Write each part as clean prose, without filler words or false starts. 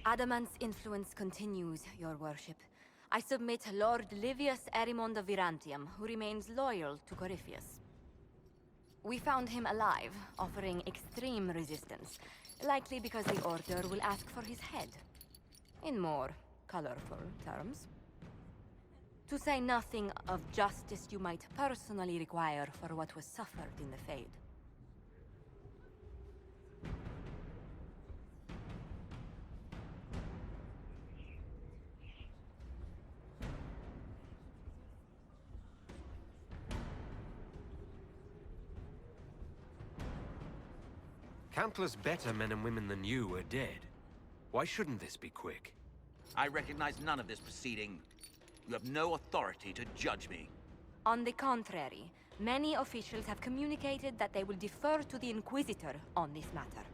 Adamant's influence continues, your worship. I submit Lord Livius Erimond of Virantium, who remains loyal to Corypheus. We found him alive, offering extreme resistance, likely because the Order will ask for his head. In more colorful terms. To say nothing of justice you might personally require for what was suffered in the Fade. Countless better men and women than you are dead. Why shouldn't this be quick? I recognize none of this proceeding. You have no authority to judge me. On the contrary, many officials have communicated that they will defer to the Inquisitor on this matter.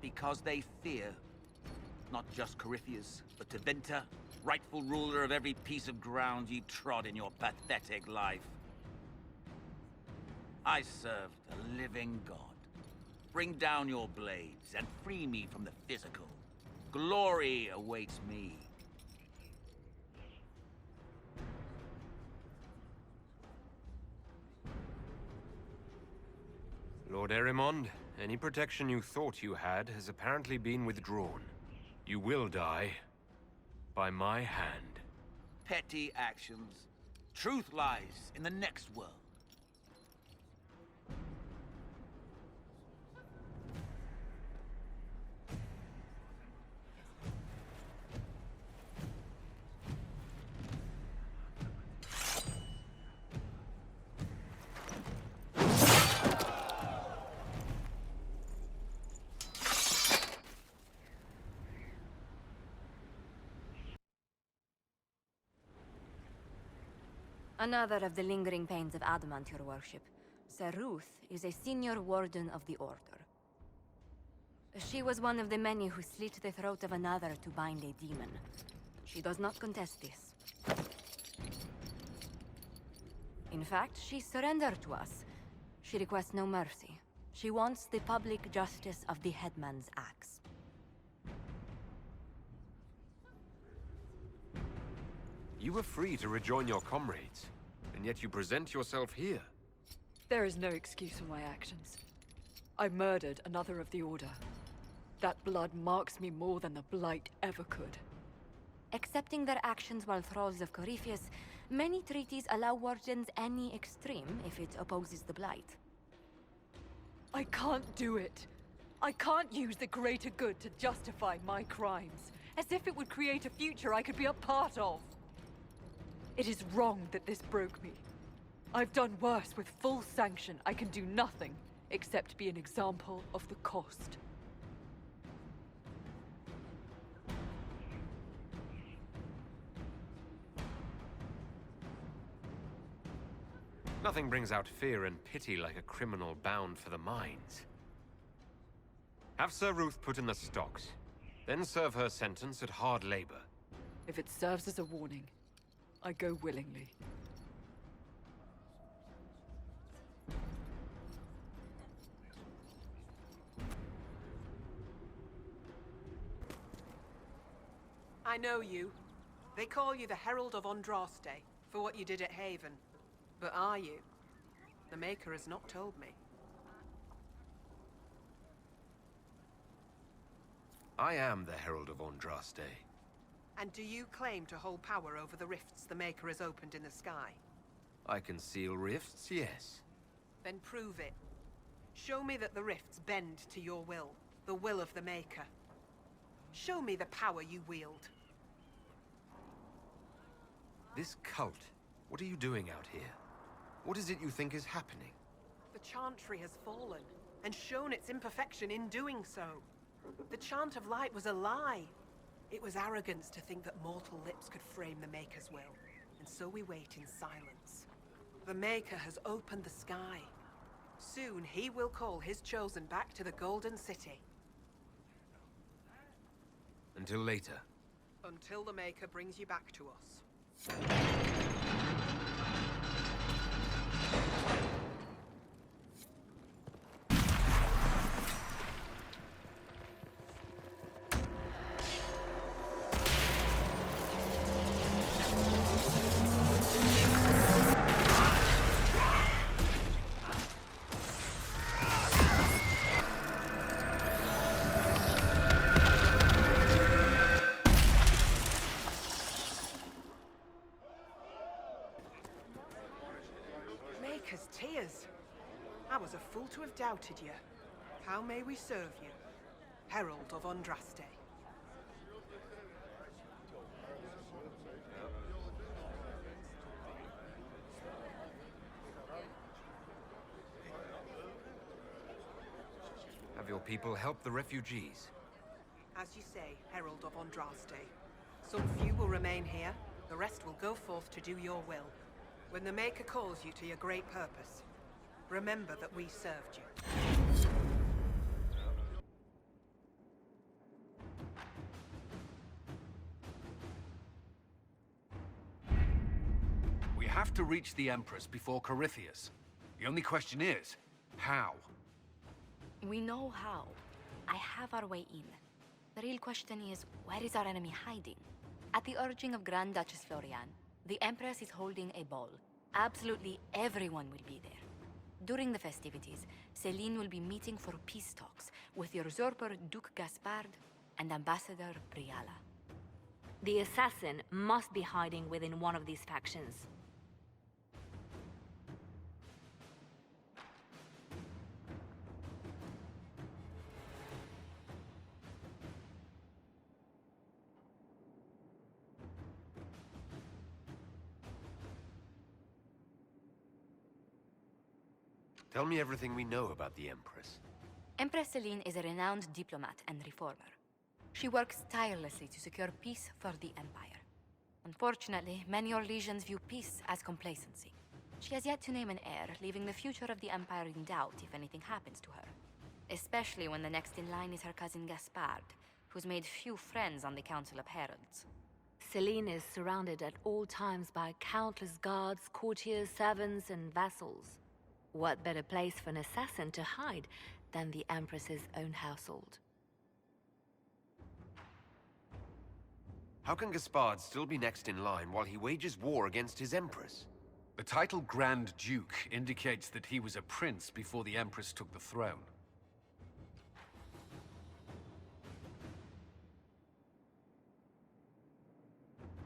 Because they fear. Not just Corypheus, but Teventa, rightful ruler of every piece of ground ye trod in your pathetic life. I serve the living God. Bring down your blades and free me from the physical. Glory awaits me. Lord Erimond, any protection you thought you had has apparently been withdrawn. You will die. By my hand. Petty actions. Truth lies in the next world. Another of the lingering pains of Adamant, your worship. Sir Ruth is a senior warden of the Order. She was one of the many who slit the throat of another to bind a demon. She does not contest this. In fact, she surrendered to us. She requests no mercy. She wants the public justice of the Headman's axe. You were free to rejoin your comrades, and yet you present yourself here. There is no excuse for my actions. I murdered another of the Order. That blood marks me more than the Blight ever could. Accepting their actions while thralls of Corypheus, many treaties allow wardens any extreme if it opposes the Blight. I can't do it. I can't use the greater good to justify my crimes, as if it would create a future I could be a part of. It is wrong that this broke me. I've done worse with full sanction. I can do nothing except be an example of the cost. Nothing brings out fear and pity like a criminal bound for the mines. Have Sir Ruth put in the stocks, then serve her sentence at hard labor. If it serves as a warning, I go willingly. I know you. They call you the Herald of Andraste for what you did at Haven. But are you? The Maker has not told me. I am the Herald of Andraste. And do you claim to hold power over the rifts the Maker has opened in the sky? I can seal rifts, yes. Then prove it. Show me that the rifts bend to your will, the will of the Maker. Show me the power you wield. This cult, what are you doing out here? What is it you think is happening? The Chantry has fallen, and shown its imperfection in doing so. The Chant of Light was a lie. It was arrogance to think that mortal lips could frame the Maker's will, and so we wait in silence. The Maker has opened the sky. Soon he will call his chosen back to the Golden City. Until later. Until the Maker brings you back to us. Maker's tears. I was a fool to have doubted you. How may we serve you? Herald of Andraste. Have your people help the refugees? As you say, Herald of Andraste. Some few will remain here, the rest will go forth to do your will. When the Maker calls you to your great purpose, remember that we served you. We have to reach the Empress before Corypheus. The only question is, how? We know how. I have our way in. The real question is, where is our enemy hiding? At the urging of Grand Duchess Florian, the Empress is holding a ball. Absolutely everyone will be there. During the festivities, Celine will be meeting for peace talks with the usurper Duke Gaspard and Ambassador Briala. The assassin must be hiding within one of these factions. Tell me everything we know about the Empress. Empress Celine is a renowned diplomat and reformer. She works tirelessly to secure peace for the Empire. Unfortunately, many Orlesians view peace as complacency. She has yet to name an heir, leaving the future of the Empire in doubt if anything happens to her. Especially when the next in line is her cousin Gaspard, who's made few friends on the Council of Heralds. Celine is surrounded at all times by countless guards, courtiers, servants, and vassals. What better place for an assassin to hide than the Empress's own household? How can Gaspard still be next in line while he wages war against his Empress? The title Grand Duke indicates that he was a prince before the Empress took the throne.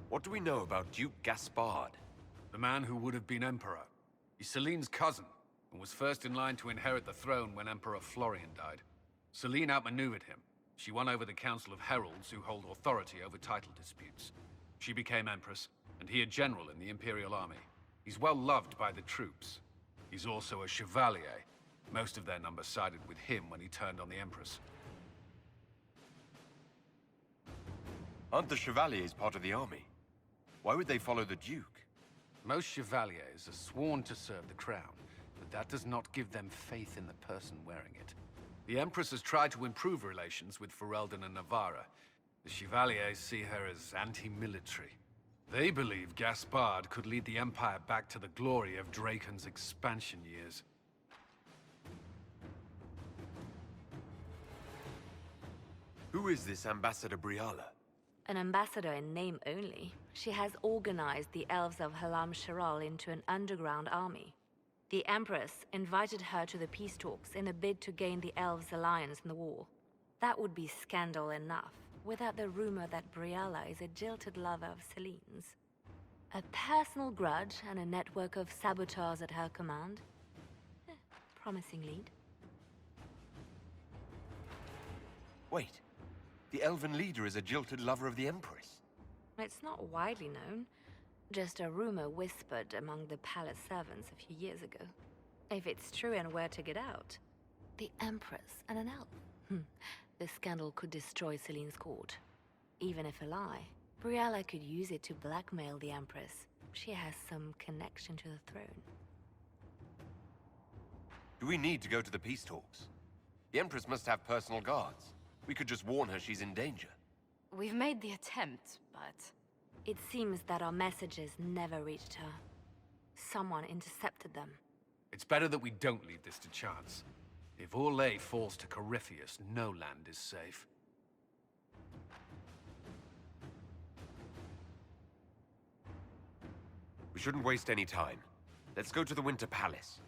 What do we know about Duke Gaspard? The man who would have been Emperor. He's Celine's cousin, and was first in line to inherit the throne when Emperor Florian died. Celine outmaneuvered him. She won over the Council of Heralds, who hold authority over title disputes. She became Empress, and he a general in the Imperial Army. He's well loved by the troops. He's also a chevalier. Most of their number sided with him when he turned on the Empress. Aren't the Chevaliers part of the army? Why would they follow the Duke? Most chevaliers are sworn to serve the crown, but that does not give them faith in the person wearing it. The Empress has tried to improve relations with Ferelden and Navarra. The Chevaliers see her as anti-military. They believe Gaspard could lead the Empire back to the glory of Draken's expansion years. Who is this Ambassador Briala? An ambassador in name only, she has organized the elves of Halam Sharal into an underground army. The Empress invited her to the peace talks in a bid to gain the elves' alliance in the war. That would be scandal enough, without the rumor that Briala is a jilted lover of Celine's. A personal grudge and a network of saboteurs at her command. Promising lead. Wait, the elven leader is a jilted lover of the Empress. It's not widely known. Just a rumor whispered among the palace servants a few years ago. If it's true and were to get out, the Empress and an elf. The scandal could destroy Celine's court. Even if a lie, Briala could use it to blackmail the Empress. She has some connection to the throne. Do we need to go to the peace talks? The Empress must have personal guards. We could just warn her she's in danger. We've made the attempt, but... It seems that our messages never reached her. Someone intercepted them. It's better that we don't leave this to chance. If Orlais falls to Corypheus, no land is safe. We shouldn't waste any time. Let's go to the Winter Palace.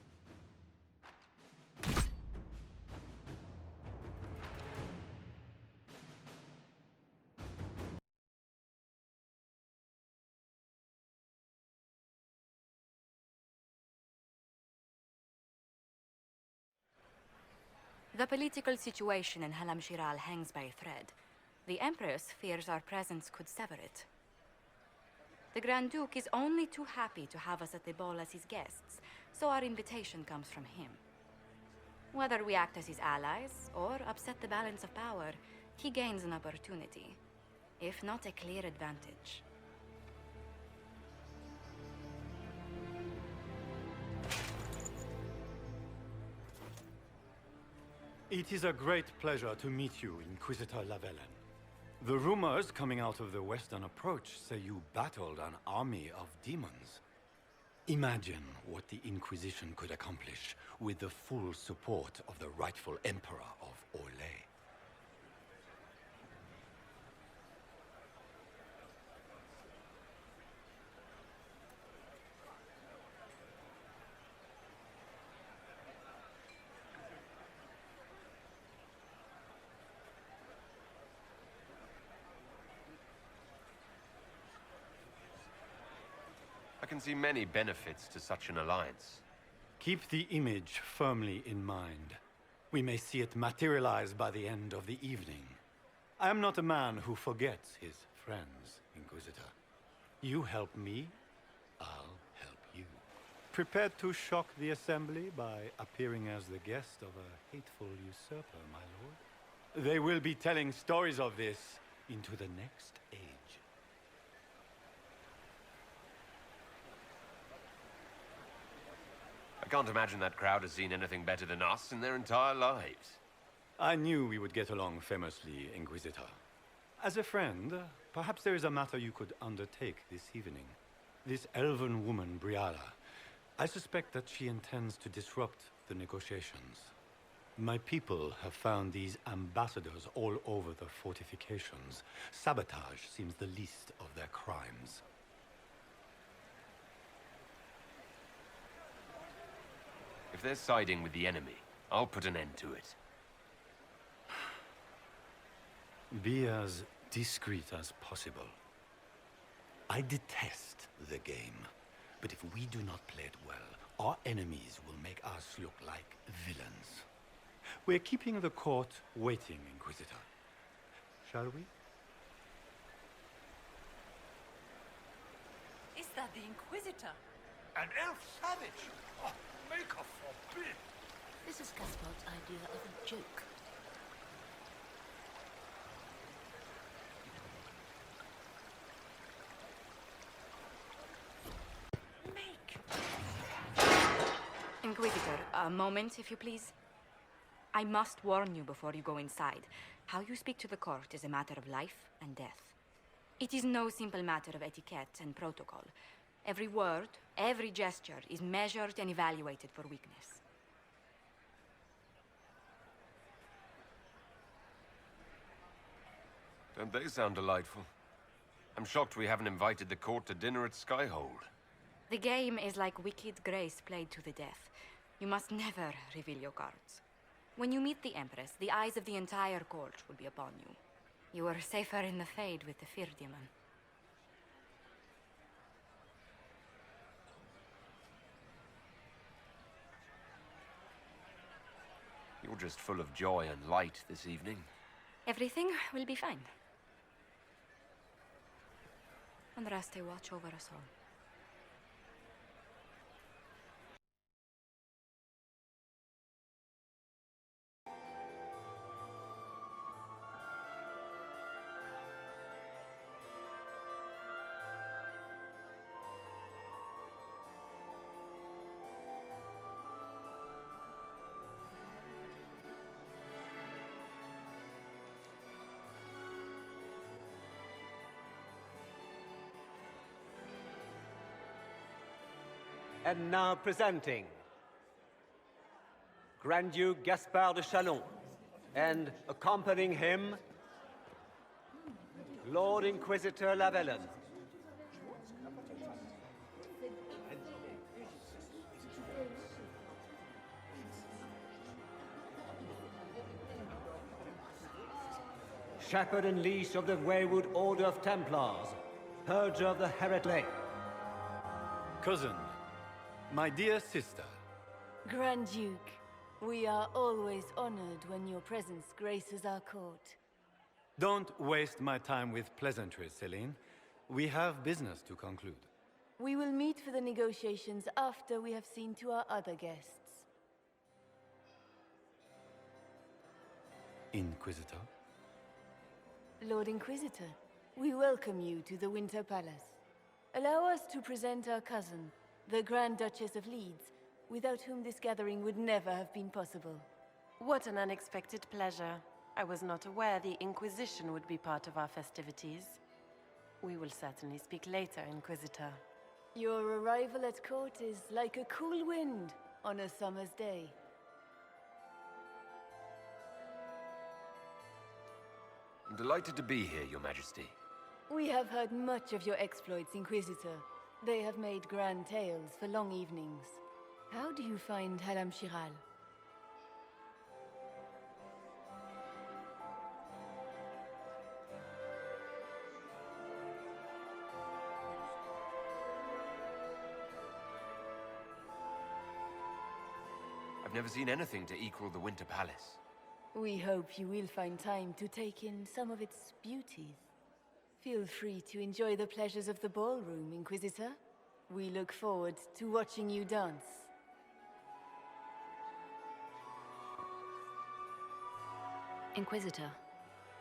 The political situation in Halam Shiral hangs by a thread. The Empress fears our presence could sever it. The Grand Duke is only too happy to have us at the ball as his guests, so our invitation comes from him. Whether we act as his allies or upset the balance of power, he gains an opportunity, if not a clear advantage. It is a great pleasure to meet you, Inquisitor Lavellen. The rumors coming out of the Western Approach say you battled an army of demons. Imagine what the Inquisition could accomplish with the full support of the rightful Emperor of Orlais. I can see many benefits to such an alliance. Keep the image firmly in mind. We may see it materialize by the end of the evening. I am not a man who forgets his friends, Inquisitor. You help me, I'll help you. Prepared to shock the Assembly by appearing as the guest of a hateful usurper, my lord? They will be telling stories of this into the next age. I can't imagine that crowd has seen anything better than us in their entire lives. I knew we would get along famously, Inquisitor. As a friend, perhaps there is a matter you could undertake this evening. This elven woman, Briala, I suspect that she intends to disrupt the negotiations. My people have found these ambassadors all over the fortifications. Sabotage seems the least of their crimes. If they're siding with the enemy, I'll put an end to it. Be as discreet as possible. I detest the game, but if we do not play it well, our enemies will make us look like villains. We're keeping the court waiting, Inquisitor. Shall we? Is that the Inquisitor? An elf savage? Oh, Maker forbid! This is Gaspard's idea of a joke. Inquisitor, a moment, if you please. I must warn you before you go inside. How you speak to the court is a matter of life and death. It is no simple matter of etiquette and protocol. Every word, every gesture is measured and evaluated for weakness. Don't they sound delightful? I'm shocked we haven't invited the court to dinner at Skyhold. The game is like wicked grace played to the death. You must never reveal your cards. When you meet the Empress, the eyes of the entire court will be upon you. You are safer in the Fade with the Fear Demon. You're just full of joy and light this evening. Everything will be fine. And Raste watch over us all. And now presenting Grand Duke Gaspard de Chalon, and accompanying him, Lord Inquisitor Lavellen. Shepherd and Leash of the Wayward Order of Templars, Purger of the Heretic. Cousin, my dear sister. Grand Duke, We are always honored when your presence graces our court. Don't waste my time with pleasantries, Celine. We have business to conclude. We will meet for the negotiations after we have seen to our other guests. Inquisitor? Lord Inquisitor, we welcome you to the Winter Palace. Allow us to present our cousin, the Grand Duchess of Leeds, without whom this gathering would never have been possible. What an unexpected pleasure. I was not aware the Inquisition would be part of our festivities. We will certainly speak later, Inquisitor. Your arrival at court is like a cool wind on a summer's day. I'm delighted to be here, Your Majesty. We have heard much of your exploits, Inquisitor. They have made grand tales for long evenings. How do you find Halam Shiral? I've never seen anything to equal the Winter Palace. We hope you will find time to take in some of its beauties. Feel free to enjoy the pleasures of the ballroom, Inquisitor. We look forward to watching you dance. Inquisitor,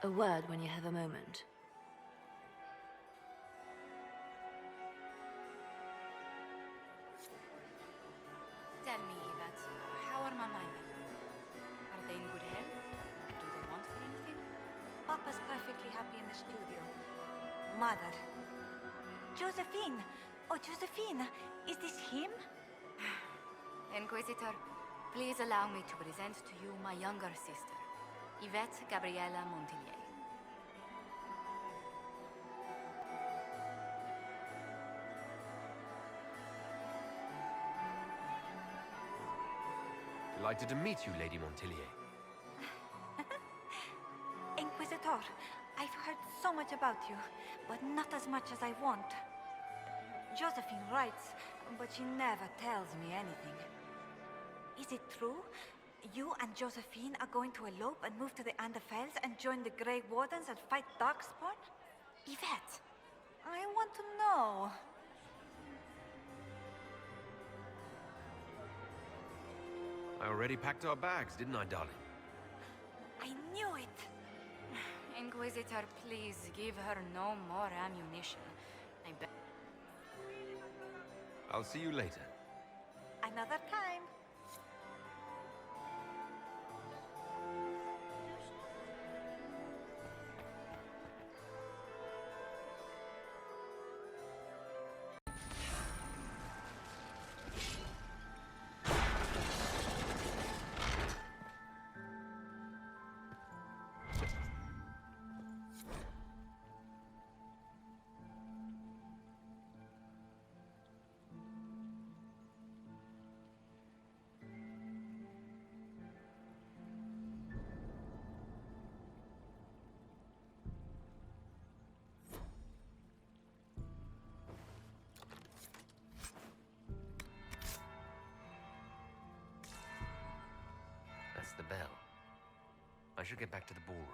a word when you have a moment. Tell me, Yvette, how are Mama and Papa? Are they in good health? Do they want for anything? Papa's perfectly happy in the studio. Mother. Josephine! Oh, Josephine! Is this him? Inquisitor, please allow me to present to you my younger sister, Yvette Gabriella Montillier. Delighted to meet you, Lady Montillier. Inquisitor, I've heard so much about you, but not as much as I want. Josephine writes, but she never tells me anything. Is it true? You and Josephine are going to elope and move to the Anderfels and join the Grey Wardens and fight Darkspawn? Yvette, I want to know. I already packed our bags, didn't I, darling? I knew it. Inquisitor, please give her no more ammunition. I beg. I'll see you later. Another time. That's the bell. I should get back to the ballroom.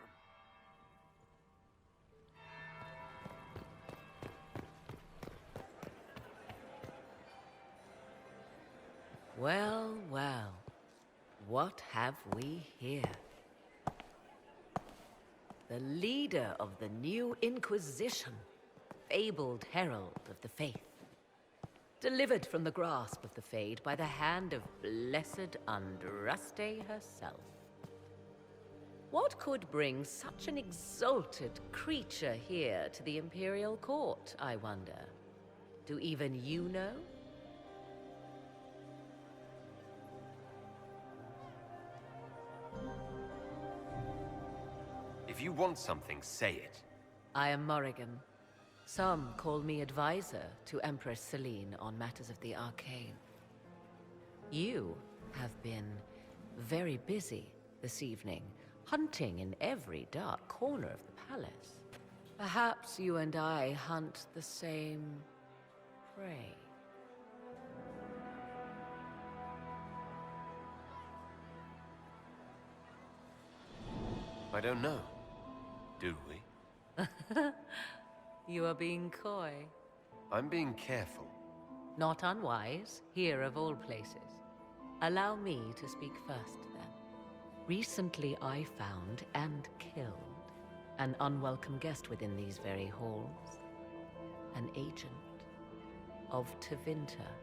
Well, well. What have we here? The leader of the new Inquisition, fabled herald of the faith. Delivered from the grasp of the Fade by the hand of blessed Andraste herself. What could bring such an exalted creature here to the Imperial Court, I wonder? Do even you know? If you want something, say it. I am Morrigan. Some call me advisor to Empress Celine on matters of the arcane. You have been very busy this evening, hunting in every dark corner of the palace. Perhaps you and I hunt the same prey. I don't know. Do we? You are being coy. I'm being careful. Not unwise, here of all places. Allow me to speak first, then. Recently I found and killed an unwelcome guest within these very halls. An agent of Tevinter.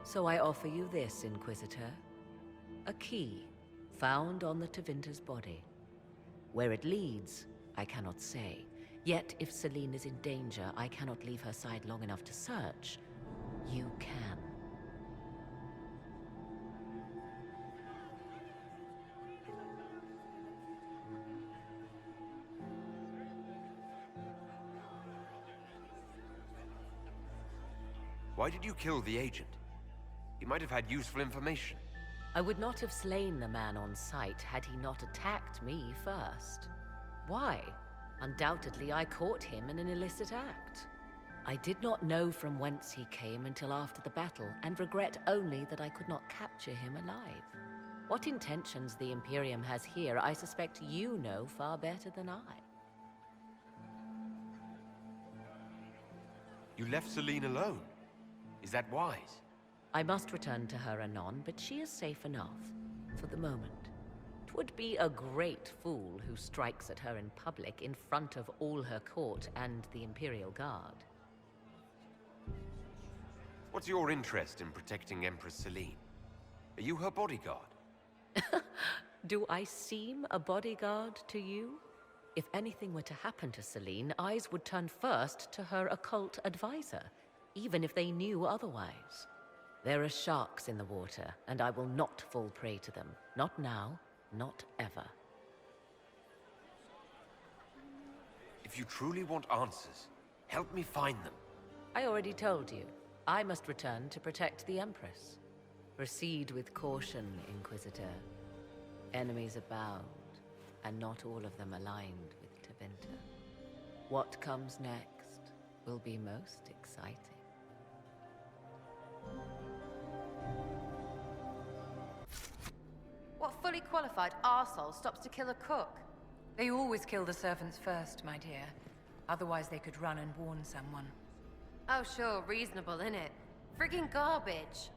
So I offer you this, Inquisitor. A key found on the Tevinter's body. Where it leads, I cannot say. Yet, if Celine is in danger, I cannot leave her side long enough to search. You can. Why did you kill the agent? He might have had useful information. I would not have slain the man on sight had he not attacked me first. Why? Undoubtedly, I caught him in an illicit act. I did not know from whence he came until after the battle, and regret only that I could not capture him alive. What intentions the Imperium has here, I suspect you know far better than I. You left Celine alone. Is that wise? I must return to her anon, but she is safe enough, for the moment. 'Twould be a great fool who strikes at her in public in front of all her court and the Imperial Guard. What's your interest in protecting Empress Celine? Are you her bodyguard? Do I seem a bodyguard to you? If anything were to happen to Celine, eyes would turn first to her occult advisor, even if they knew otherwise. There are sharks in the water, and I will not fall prey to them. Not now, not ever. If you truly want answers, help me find them. I already told you. I must return to protect the Empress. Proceed with caution, Inquisitor. Enemies abound, and not all of them aligned with Tevinter. What comes next will be most exciting. What fully qualified arsehole stops to kill a cook? They always kill the servants first, my dear. Otherwise they could run and warn someone. Oh sure, reasonable, innit? Friggin' garbage.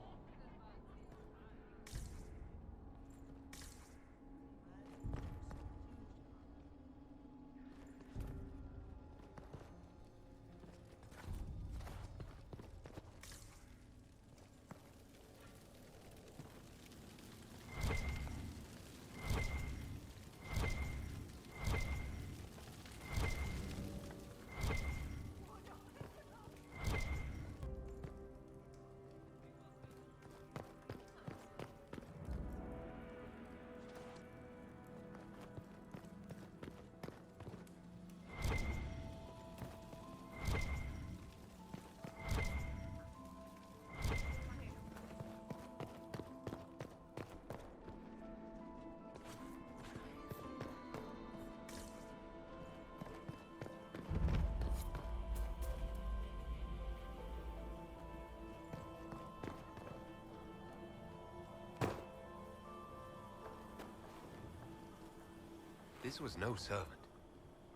This was no servant.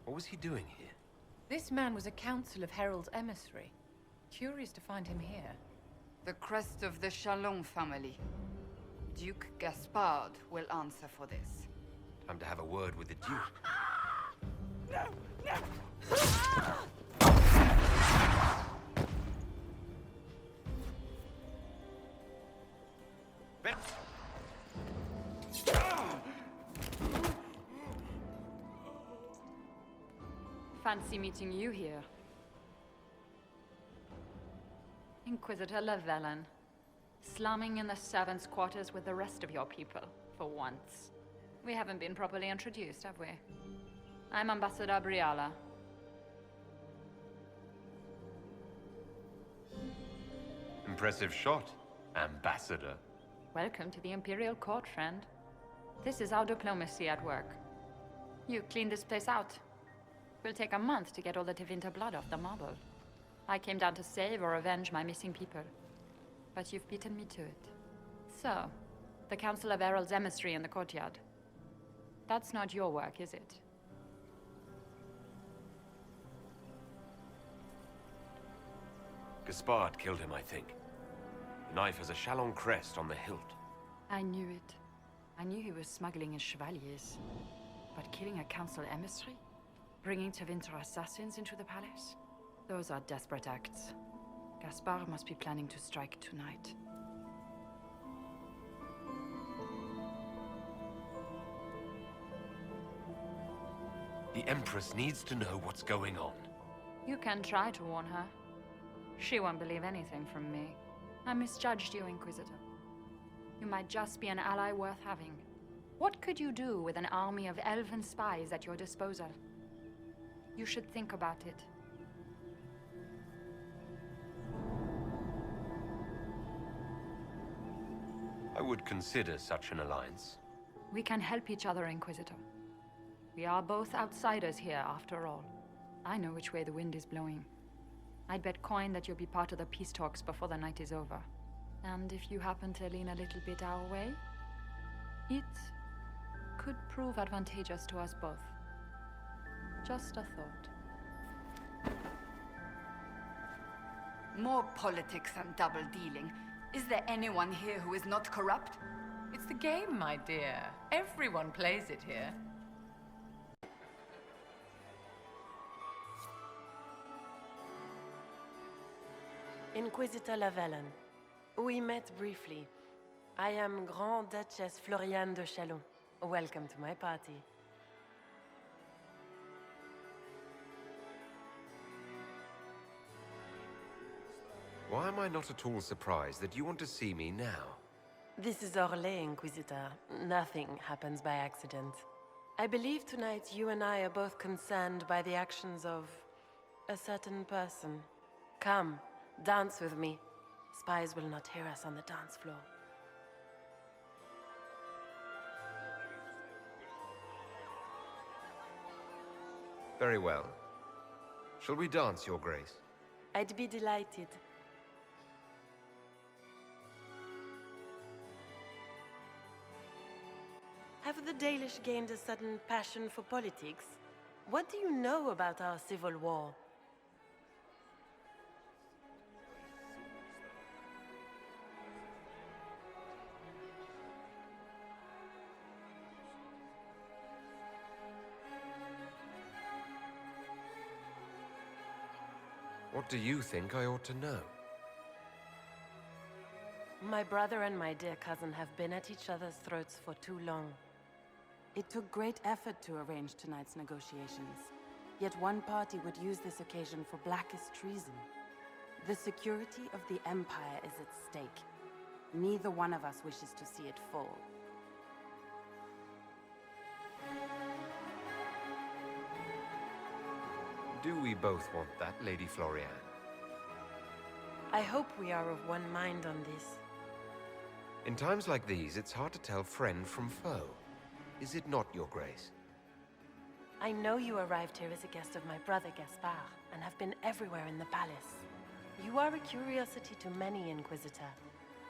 What was he doing here? This man was a Council of Heralds emissary. Curious to find him here. The crest of the Chalon family. Duke Gaspard will answer for this. Time to have a word with the Duke. Fancy meeting you here. Inquisitor Llewellyn. Slumming in the servants' quarters with the rest of your people, for once. We haven't been properly introduced, have we? I'm Ambassador Briala. Impressive shot, Ambassador. Welcome to the Imperial Court, friend. This is our diplomacy at work. You clean this place out. Will take a month to get all the Tevinter blood off the marble. I came down to save or avenge my missing people. But you've beaten me to it. So, the Council of Heralds emissary in the courtyard. That's not your work, is it? Gaspard killed him, I think. The knife has a Chalon crest on the hilt. I knew it. I knew he was smuggling his chevaliers. But killing a council emissary? Bringing Tevinter assassins into the palace? Those are desperate acts. Gaspard must be planning to strike tonight. The Empress needs to know what's going on. You can try to warn her. She won't believe anything from me. I misjudged you, Inquisitor. You might just be an ally worth having. What could you do with an army of elven spies at your disposal? You should think about it. I would consider such an alliance. We can help each other, Inquisitor. We are both outsiders here, after all. I know which way the wind is blowing. I'd bet coin that you'll be part of the peace talks before the night is over. And if you happen to lean a little bit our way, it could prove advantageous to us both. Just a thought. More politics and double-dealing. Is there anyone here who is not corrupt? It's the game, my dear. Everyone plays it here. Inquisitor Lavalin. We met briefly. I am Grand Duchess Floriane de Chalon. Welcome to my party. Why am I not at all surprised that you want to see me now? This is Orlais, Inquisitor. Nothing happens by accident. I believe tonight you and I are both concerned by the actions of a certain person. Come, dance with me. Spies will not hear us on the dance floor. Very well. Shall we dance, Your Grace? I'd be delighted. Have the Dalish gained a sudden passion for politics? What do you know about our civil war? What do you think I ought to know? My brother and my dear cousin have been at each other's throats for too long. It took great effort to arrange tonight's negotiations. Yet one party would use this occasion for blackest treason. The security of the Empire is at stake. Neither one of us wishes to see it fall. Do we both want that, Lady Floriane? I hope we are of one mind on this. In times like these, it's hard to tell friend from foe. Is it not, Your Grace? I know you arrived here as a guest of my brother Gaspard, and have been everywhere in the palace. You are a curiosity to many, Inquisitor,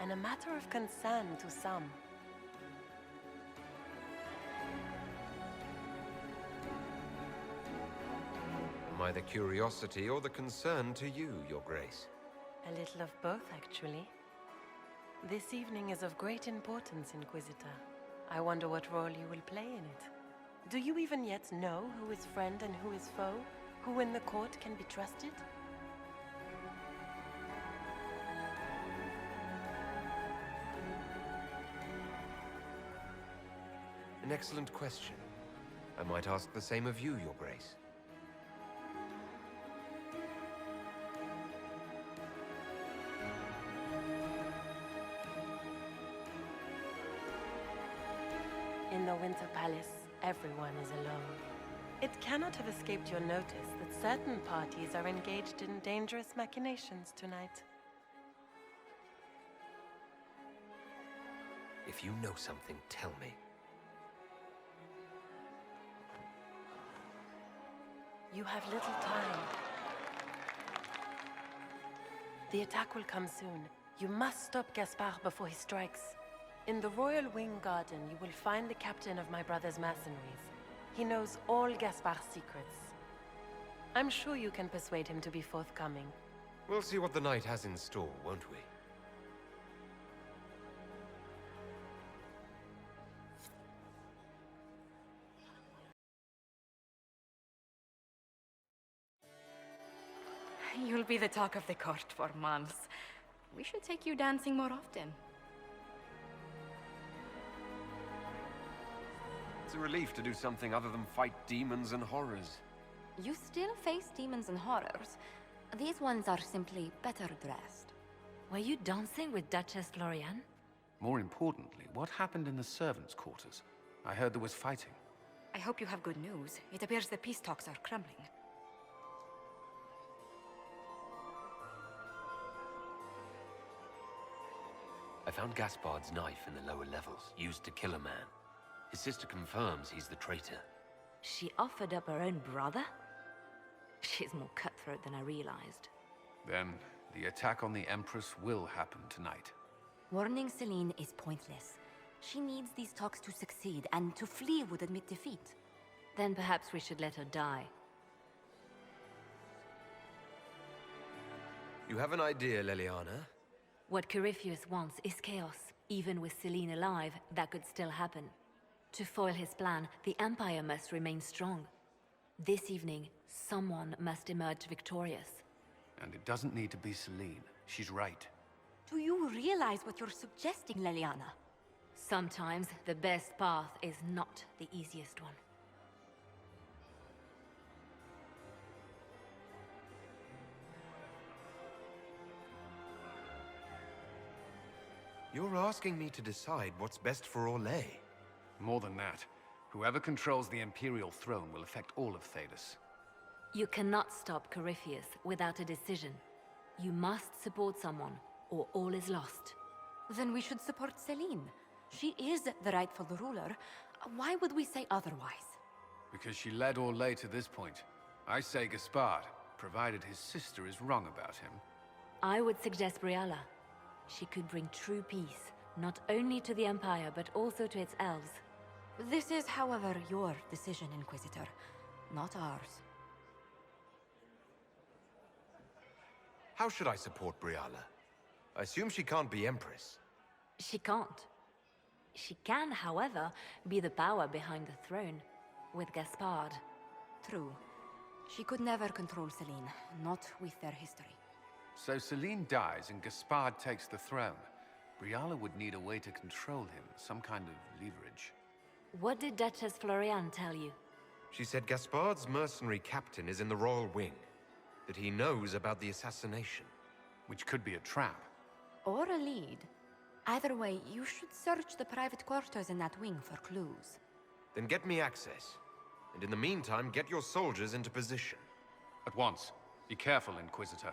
and a matter of concern to some. Am I the curiosity or the concern to you, Your Grace? A little of both, actually. This evening is of great importance, Inquisitor. I wonder what role you will play in it. Do you even yet know who is friend and who is foe? Who in the court can be trusted? An excellent question. I might ask the same of you, Your Grace. In the Winter Palace, everyone is alone. It cannot have escaped your notice that certain parties are engaged in dangerous machinations tonight. If you know something, tell me. You have little time. The attack will come soon. You must stop Gaspard before he strikes. In the Royal Wing Garden, you will find the captain of my brother's mercenaries. He knows all Gaspard's secrets. I'm sure you can persuade him to be forthcoming. We'll see what the night has in store, won't we? You'll be the talk of the court for months. We should take you dancing more often. It's a relief to do something other than fight demons and horrors. You still face demons and horrors. These ones are simply better dressed. Were you dancing with Duchess Florian? More importantly, what happened in the servants' quarters? I heard there was fighting. I hope you have good news. It appears the peace talks are crumbling. I found Gaspard's knife in the lower levels, used to kill a man. His sister confirms he's the traitor. She offered up her own brother? She's more cutthroat than I realized. Then, the attack on the Empress will happen tonight. Warning Celine is pointless. She needs these talks to succeed, and to flee would admit defeat. Then perhaps we should let her die. You have an idea, Leliana? What Corypheus wants is chaos. Even with Celine alive, that could still happen. To foil his plan, the Empire must remain strong. This evening, someone must emerge victorious. And it doesn't need to be Celine. She's right. Do you realize what you're suggesting, Leliana? Sometimes the best path is not the easiest one. You're asking me to decide what's best for Orlais. More than that, whoever controls the Imperial throne will affect all of Thedas. You cannot stop Corypheus without a decision. You must support someone, or all is lost. Then we should support Celine. She is the rightful ruler. Why would we say otherwise? Because she led Orlais to this point. I say Gaspard, provided his sister is wrong about him. I would suggest Briala. She could bring true peace, not only to the Empire, but also to its elves. This is, however, your decision, Inquisitor, not ours. How should I support Briala? I assume she can't be Empress. She can't. She can, however, be the power behind the throne, with Gaspard. True. She could never control Celine, not with their history. So Celine dies and Gaspard takes the throne. Briala would need a way to control him, some kind of leverage. What did Duchess Florian tell you? She said Gaspard's mercenary captain is in the royal wing, that he knows about the assassination. Which could be a trap. Or a lead. Either way, you should search the private quarters in that wing for clues. Then get me access. And in the meantime, get your soldiers into position. At once. Be careful, Inquisitor.